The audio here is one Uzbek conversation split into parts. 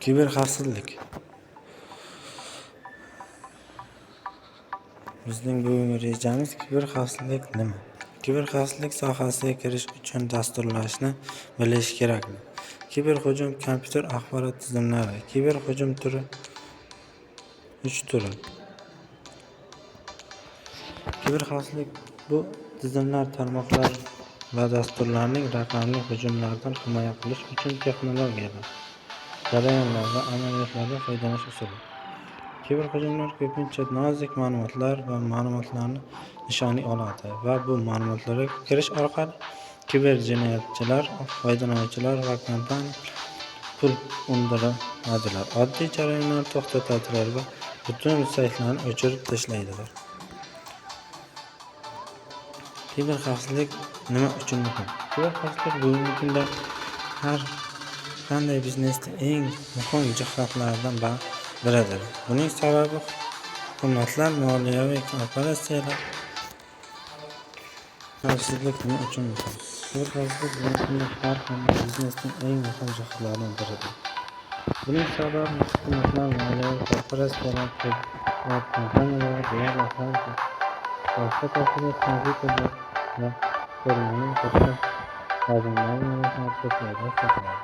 Kiberxavfsizlik. Bizning bugungi rejamiz kiberxavfsizlik nima? Kiberxavfsizlik sohasiga kirish uchun dasturlashni bilish kerakmi? Kiberhujum kompyuter axborot tizimlari. Kiberhujum turi 3 turi. Kiberxavfsizlik bu tizimlar, tarmoqlar va dasturlarning raqamli hujumlardan himoya qilish uchun texnologiyalar, jarayonlar va amaliyotlardan foydalanish usuli. Kiberhujumlar ko'pincha nozik ma'lumotlar va ma'lumotlarni nishonga oladi va bu ma'lumotlarga kirish orqali kiberjinoyatchilar foydalanuvchilar va kompaniyalardan pul undiradilar, oddiy jarayonlarni to'xtatadilar va butun saytlarni o'chirib tashlaydilar. Kiberxavfsizlik nima uchun muhim? Kiberxavfsizlik bugungi kunda har qanday biznesda eng muhim jihatlardan biridir. Buning sababi hukumatlar, moliyaviy korporatsiyalar. Xavfsizlik nima uchun muhim? Kiberxavfsizlik bugungi kunda har qanday biznesning eng muhim jihatlaridan biridir. Buning sababi hukumatlar, moliyaviy korporatsiyalar va kompaniyalar deyarli boshqa tashkilot kompyuterlar va qurilmaning katta hajmdagi ma'lumotlarni to'playdi.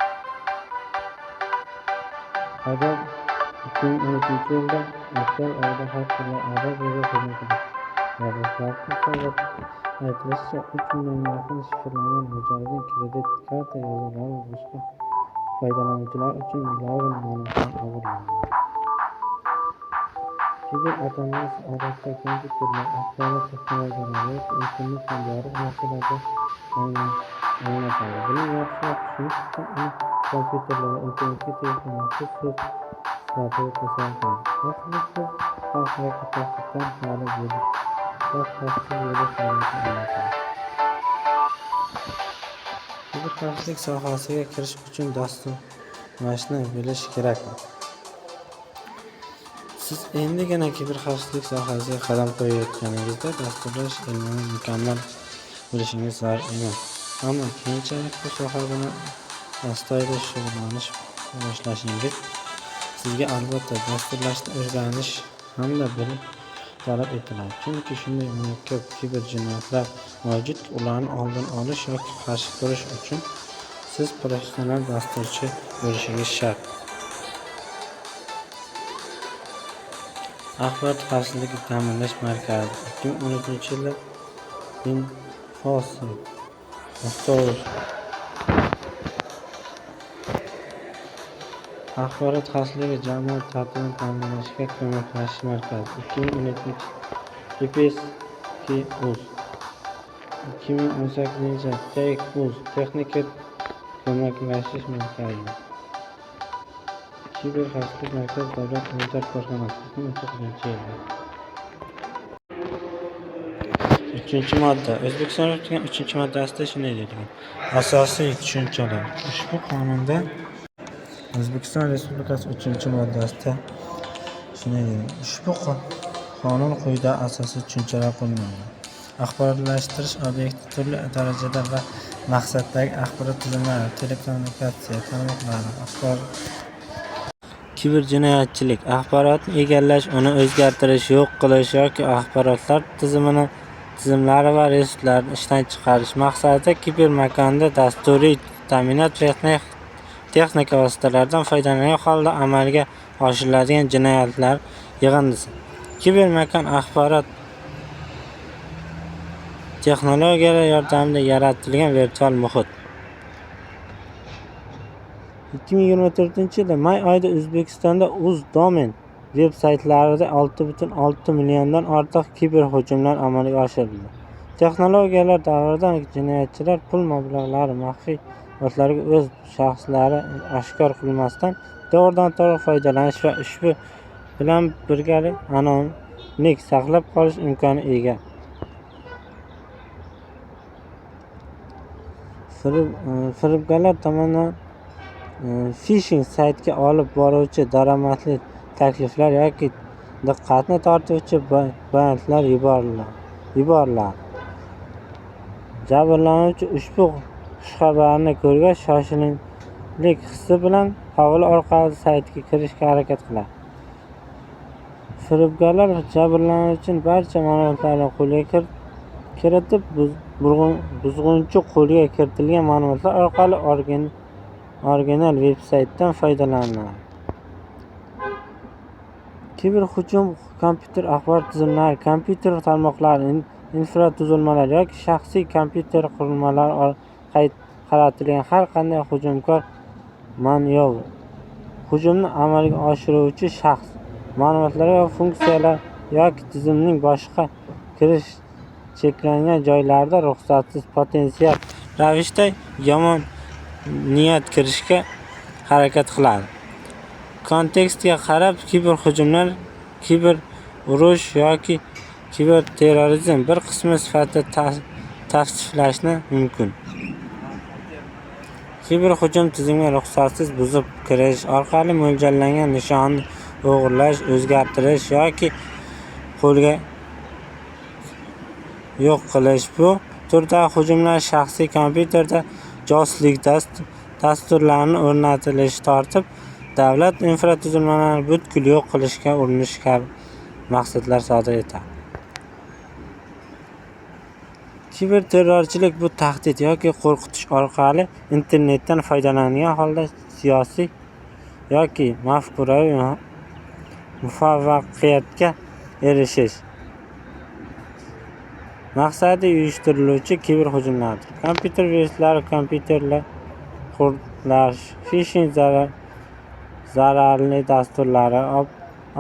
Agar 2013-yilda aprel oyida xakerlar Arabiyaga hujum qildi va dastlabki hisobotda aytilishicha 3 millionga yaqin shifrlangan mijozning kredit karta yozuvlari va boshqa foydalanuvchilar uchun login ma'lumotlar o'g'irlandi. Kiber atamasi odatda kompyuterlar, axborot texnologiyalari yoki internetdan yorug' narsalarga anglatadi. Buni yaxshiroq tushunish uchun uni kompyuterlar va internetga tegishli maxsus so'z sifatida tasavvur qiling. Xavfsizlik bu xavflarga tahdiddan xoli bo'lish va xavfsiz bo'lish holatini anglatadi. Kiberxavfsizlik sohasiga kirish uchun dasturlashni bilish kerakmi? Siz endigina kiberxavfsizlik sohasiga qadam qo'yayotganingizda dasturlash ilmini mukammal bilishingiz zarur emas. Ammo keyinchalik bu soha bilan astoydil shug'ullana boshlashingiz sizga albatta dasturlashni o'rganish hamda bilim talab etiladi. Chunki shunday murakkab kiberjinoyatlar mavjud, ularni oldini olish yoki qarshi turish uchun siz professional dasturchi bo'lishingiz shart. Axborot xavfsizligini ta'minlash markazi 2013-yilda Infosys Axborot xavfsizligi jamoat tartibini ta'minlashga ko'maklashish markazi 2013 IPSK-uz 2018 TEK-uz texnika ko'maklashish markazi Kiberxavfsizlik markazi davlat xizmatlari korxonasi 2019-yilda. 3-modda. O'zbekiston Respublikasining 3-moddasida shunday deyilgan. Asosiy tushunchalar. Ushbu qonunda O'zbekiston Respublikasi 3-moddasida shunday deyilgan. Ushbu qonun quyida asosiy tushunchalar qo'llaniladi. Axborotlashtirish obyekti turli darajada va maqsaddagi axborot tizimlari, telekommunikatsiya tarmoqlari, kiberjinoyatchilik, axborotni egallash, uni o'zgartirish, yo'q qilish yoki axborotlar tizimlari va resurslarni ishdan chiqarish maqsadida kibermakonda dasturiy ta'minot texnika vositalaridan foydalangan holda amalga oshiriladigan jinoyatlar yig'indisi. Kibermakon axborot texnologiyalar yordamida yaratilgan virtual muhit. 2024-yilda may oyida O'zbekistonda uz-domen veb-saytlarida 6,6 milliondan ortiq kiberhujumlar amalga oshirildi. Texnologiyalar davrida jinoyatchilar pul mablag'lari maxfiy o'z shaxslari oshkor qilmasdan to'g'ridan-to'g'ri foydalanish va ushbu bilan birgalikda anonimlik saqlab qolish imkoniga ega. Firibgarlar tomonidan phishing saytga olib boruvchi daromadli takliflar yoki diqqatni tortuvchi bayonotlar yuboriladi. Jabrlanuvchi ushbu xushxabarni ko'rgach, shoshilinch xavflilik hissi bilan havla orqali saytga kirishga harakat qiladi. Firibgarlar jabrlanuvchining barcha ma'lumotlarini qo'lga kiritib, buzg'unchi qo'lga kiritilgan ma'lumotlar orqali original veb-saytdan foydalanadi. Kiberhujum kompyuter axborot tizimlari, kompyuter tarmoqlari, infratuzilmalar yoki shaxsiy kompyuter qurilmalariga qaratilgan har qanday hujumkor manyovr. Hujumni amalga oshiruvchi shaxs, ma'lumotlar va funksiyalar yoki tizimning boshqa kirish cheklangan joylarida ruxsatsiz potensial ravishda yomon niyat kirishga harakat qiladi. Kontekstga qarab kiberhujumlar kiberurush yoki kiberterrorizm bir qismi sifatida tavsiflashni mumkin. Kiberhujum tizimga ruxsatsiz buzib kirish orqali mo'ljallangan nishonni o'g'irlash, o'zgartirish yoki qo'lga yo'q qilish. Bu turdagi hujumlar shaxsiy kompyuterda josuslik dasturlarini o'rnatilishi tortib, davlat infratuzilmalarini butkul yo'q qilishga urinish kabi maqsadlar sodir etadi. Kiberterrorchilik bu tahdid yoki qo'rqitish orqali internetdan foydalangan holda siyosiy yoki mafkuraviy muvaffaqiyatga erishish maqsadida uyushtiriluvchi kiberhujumlardir. Kompyuter viruslari, kompyuterlar qurlash, phishing zararli dasturlari,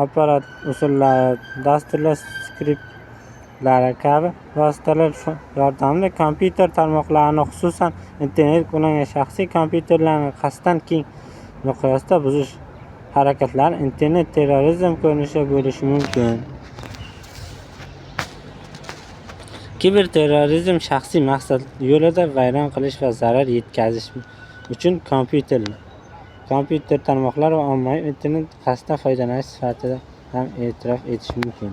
operat usullari, dasturlash skriptlari kabi vositalar yordamida kompyuter tarmoqlarini, xususan internet ulangan shaxsiy kompyuterlarni qasddan keng miqyosda buzish harakatlari internet terrorizm ko'rinishida bo'lishi mumkin. Kiberterrorizm shaxsiy maqsad yo'lida vayron qilish va zarar yetkazish uchun kompyuter tarmoqlari va ommaviy internet qasddan foydalanish sifatida ham e'tirof etish mumkin.